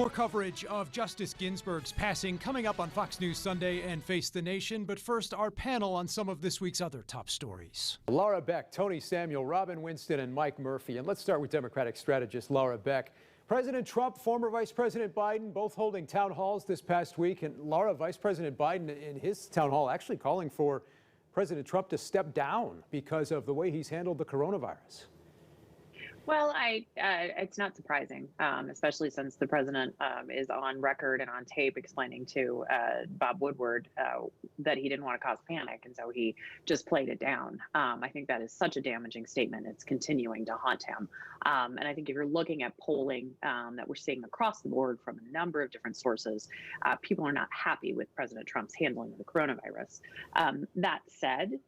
More coverage of Justice Ginsburg's passing coming up on Fox News Sunday and Face the Nation. But first, our panel on some of this week's other top stories. Laura Beck, Tony Samuel, Robin Winston, and Mike Murphy. And let's start with Democratic strategist Laura Beck. President Trump, former Vice President Biden, both holding town halls this past week. And Laura, Vice President Biden in his town hall actually calling for President Trump to step down because of the way he's handled the coronavirus. Well, it's not surprising, especially since the president is on record and on tape explaining to Bob Woodward that he didn't want to cause panic. And so he just played it down. I think that is such a damaging statement. It's continuing to haunt him. And I think if you're looking at polling that we're seeing across the board from a number of different sources, people are not happy with President Trump's handling of the coronavirus. That said,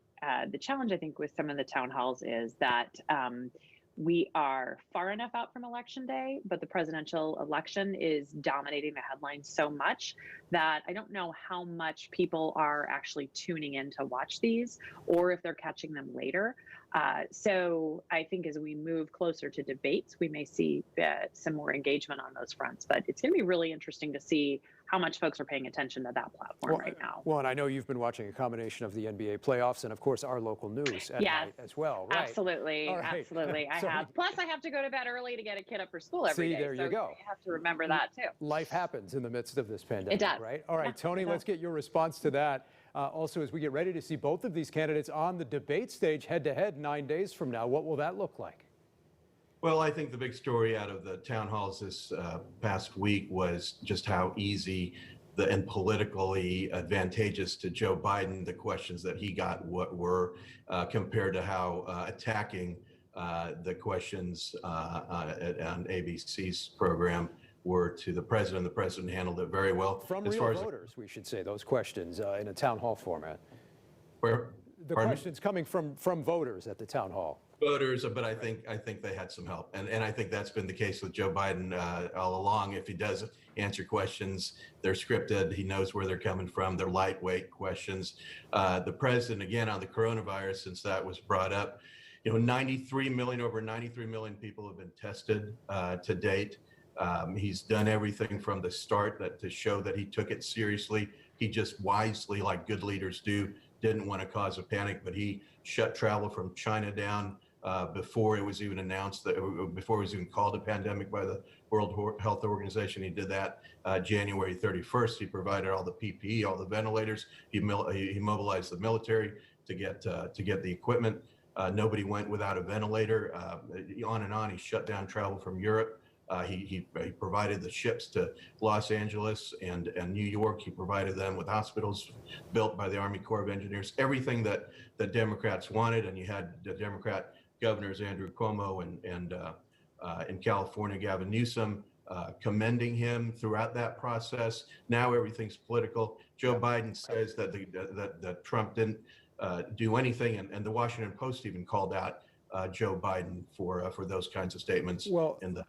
the challenge, I think, with some of the town halls is that we are far enough out from Election Day, but the presidential election is dominating the headlines so much that I don't know how much people are actually tuning in to watch these or if they're catching them later. So I think as we move closer to debates, we may see some more engagement on those fronts. But it's going to be really interesting to see how much folks are paying attention to that platform right now. Well, and I know you've been watching a combination of the NBA playoffs and, of course, our local news at night as well, right? Absolutely, absolutely. I have. Plus, I have to go to bed early to get a kid up for school every day. See, there you go. You have to remember that, too. Life happens in the midst of this pandemic, it does. Right? All right, Tony, let's get your response to that. Also, as we get ready to see both of these candidates on the debate stage head-to-head 9 days from now, what will that look like? Well, I think the big story out of the town halls this past week was just how easy and politically advantageous to Joe Biden the questions that he got were compared to how attacking the questions on ABC's program were to the president. The president handled it very well. From real voters, we should say, those questions in a town hall format. Where? The questions coming from voters at the town hall. Voters, but I think they had some help, and I think that's been the case with Joe Biden all along. If he does answer questions, they're scripted. He knows where they're coming from. They're lightweight questions. The president, again, on the coronavirus, since that was brought up, over 93 million people have been tested to date. He's done everything from the start to show that he took it seriously. He just wisely, like good leaders do, didn't want to cause a panic, but he shut travel from China down before it was even announced, before it was even called a pandemic by the World Health Organization. He did that January 31st. He provided all the PPE, all the ventilators. He mobilized the military to get the equipment. Nobody went without a ventilator. On and on. He shut down travel from Europe. He provided the ships to Los Angeles and New York. He provided them with hospitals built by the Army Corps of Engineers, everything that the Democrats wanted. And you had the Democrat governors, Andrew Cuomo and in California, Gavin Newsom, commending him throughout that process. Now everything's political. Joe Biden says that Trump didn't do anything, and the Washington Post even called out Joe Biden for those kinds of statements in the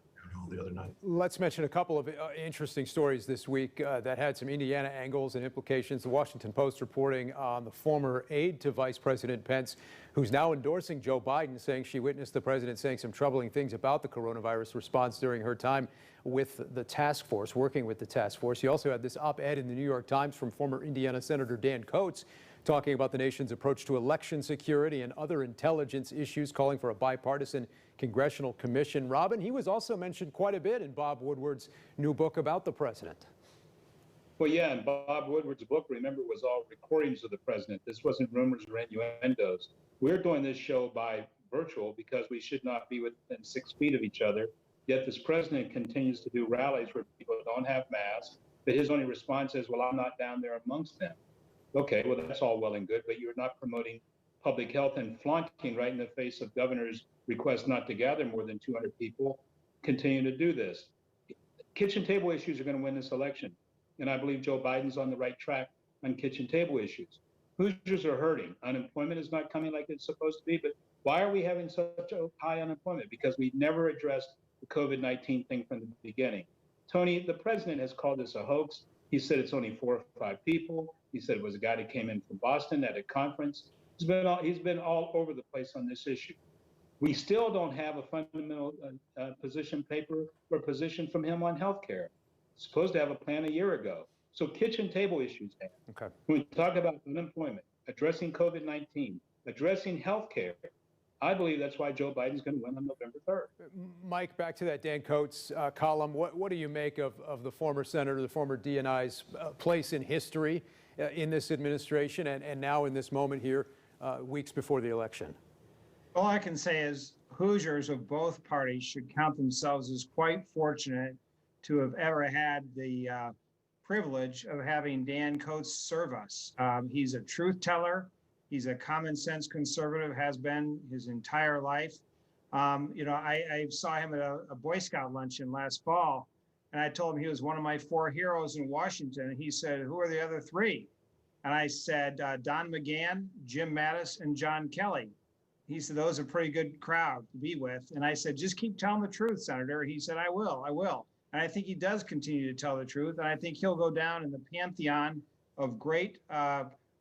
other night. Let's mention a couple of interesting stories this week that had some Indiana angles and implications. The Washington Post reporting on the former aide to Vice President Pence, who's now endorsing Joe Biden, saying she witnessed the president saying some troubling things about the coronavirus response during her time with the task force, working with the task force. You also had this op-ed in the New York Times from former Indiana Senator Dan Coats, talking about the nation's approach to election security and other intelligence issues, calling for a bipartisan congressional commission. Robin, he was also mentioned quite a bit in Bob Woodward's new book about the president. Well, yeah, and Bob Woodward's book, remember, was all recordings of the president. This wasn't rumors or innuendos. We're doing this show by virtual because we should not be within 6 feet of each other. Yet this president continues to do rallies where people don't have masks, but his only response is, well, I'm not down there amongst them. Okay, well, that's all well and good, but you're not promoting public health and flaunting right in the face of governor's request not to gather more than 200 people, continue to do this. Kitchen table issues are going to win this election. And I believe Joe Biden's on the right track on kitchen table issues. Hoosiers are hurting. Unemployment is not coming like it's supposed to be, but why are we having such a high unemployment? Because we never addressed the COVID-19 thing from the beginning. Tony, the president has called this a hoax. He said it's only 4 or 5 people. He said it was a guy that came in from Boston at a conference. He's been all over the place on this issue. We still don't have a fundamental position paper or position from him on healthcare. Supposed to have a plan a year ago. So kitchen table issues, Dan. Okay. When we talk about unemployment, addressing COVID-19, addressing healthcare, I believe that's why Joe Biden's going to win on November 3rd. Mike, back to that Dan Coates column. What do you make of the former senator, the former DNI's place in history in this administration and now in this moment here, weeks before the election? All I can say is Hoosiers of both parties should count themselves as quite fortunate to have ever had the privilege of having Dan Coates serve us. He's a truth teller. He's a common sense conservative, has been his entire life. I saw him at a Boy Scout luncheon last fall, and I told him he was one of my 4 heroes in Washington. And he said, "Who are the other 3?" And I said, Don McGahn, Jim Mattis, and John Kelly. He said, "Those are a pretty good crowd to be with." And I said, "Just keep telling the truth, Senator." He said, I will. And I think he does continue to tell the truth. And I think he'll go down in the pantheon of great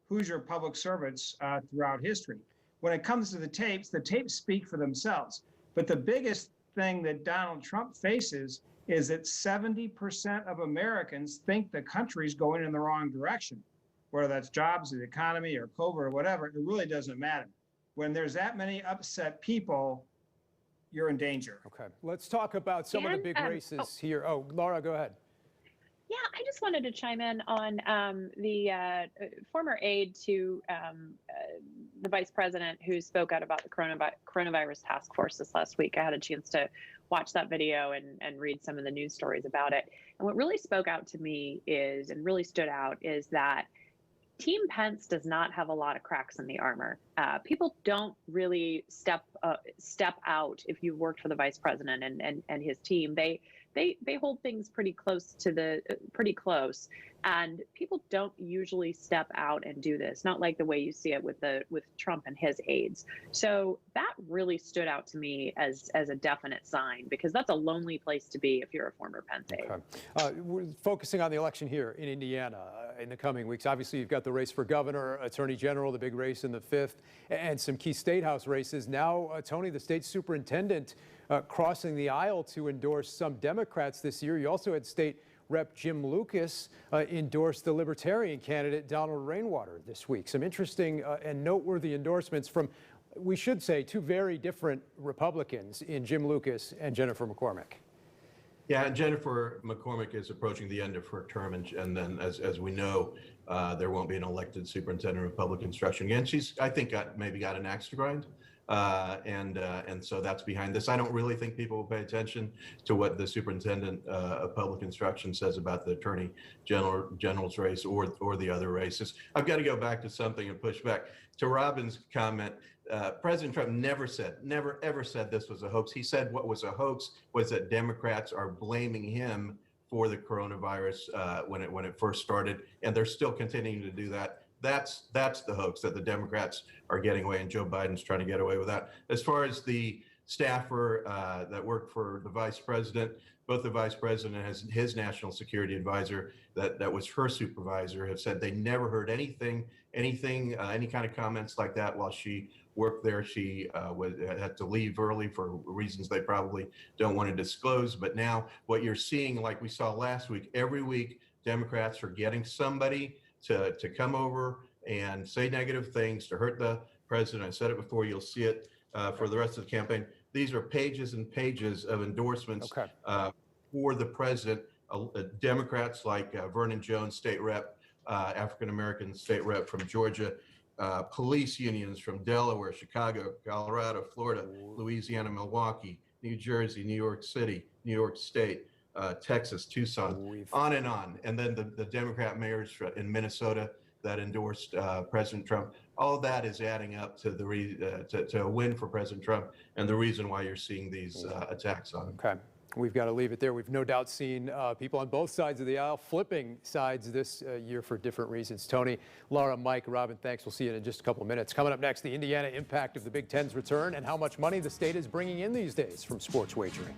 Hoosier public servants throughout history. When it comes to the tapes speak for themselves. But the biggest thing that Donald Trump faces is that 70% of Americans think the country's going in the wrong direction. Whether that's jobs, the economy, or COVID, or whatever, it really doesn't matter. When there's that many upset people, you're in danger. Okay. Let's talk about some of the big races here. Oh, Laura, go ahead. Yeah, I just wanted to chime in on the former aide to the vice president who spoke out about the coronavirus task force this last week. I had a chance to watch that video and read some of the news stories about it. And what really spoke out to me and really stood out is that Team Pence does not have a lot of cracks in the armor. People don't really step out if you've worked for the vice president and his team. They hold things pretty close, and people don't usually step out and do this. Not like the way you see it with Trump and his aides. So that really stood out to me as a definite sign, because that's a lonely place to be if you're a former Pence aide. Okay. We're focusing on the election here in Indiana in the coming weeks. Obviously, you've got the race for governor, attorney general, the big race in the 5th, and some key state house races. Now, Tony, the state superintendent crossing the aisle to endorse some Democrats this year. You also had State Rep Jim Lucas endorse the Libertarian candidate Donald Rainwater this week. Some interesting and noteworthy endorsements from, we should say, 2 very different Republicans in Jim Lucas and Jennifer McCormick. Yeah, Jennifer McCormick is approaching the end of her term, and then, as we know, there won't be an elected superintendent of public instruction again. She's, I think, maybe got an axe to grind, and so that's behind this. I don't really think people will pay attention to what the superintendent of public instruction says about the attorney general's race or the other races. I've got to go back to something and push back to Robin's comment. President Trump never ever said this was a hoax. He said what was a hoax was that Democrats are blaming him for the coronavirus when it first started, and they're still continuing to do that. That's the hoax, that the Democrats are getting away, and Joe Biden's trying to get away with that. As far as the staffer that worked for the vice president, both the vice president and his national security advisor, that was her supervisor, have said they never heard any kind of comments like that while she worked there. She had to leave early for reasons they probably don't want to disclose. But now what you're seeing, like we saw last week, every week Democrats are getting somebody to come over and say negative things to hurt the president. I said it before, you'll see it for the rest of the campaign. These are pages and pages of endorsements for the president. Democrats like Vernon Jones, state rep, African-American state rep from Georgia, police unions from Delaware, Chicago, Colorado, Florida, Louisiana, Milwaukee, New Jersey, New York City, New York State, Texas, Tucson, on and on. And then the Democrat mayors in Minnesota that endorsed President Trump. All of that is adding up to to a win for President Trump, and the reason why you're seeing these attacks on him. Okay. We've got to leave it there. We've no doubt seen people on both sides of the aisle flipping sides this year for different reasons. Tony, Laura, Mike, Robin, thanks. We'll see you in just a couple of minutes. Coming up next, the Indiana impact of the Big Ten's return and how much money the state is bringing in these days from sports wagering.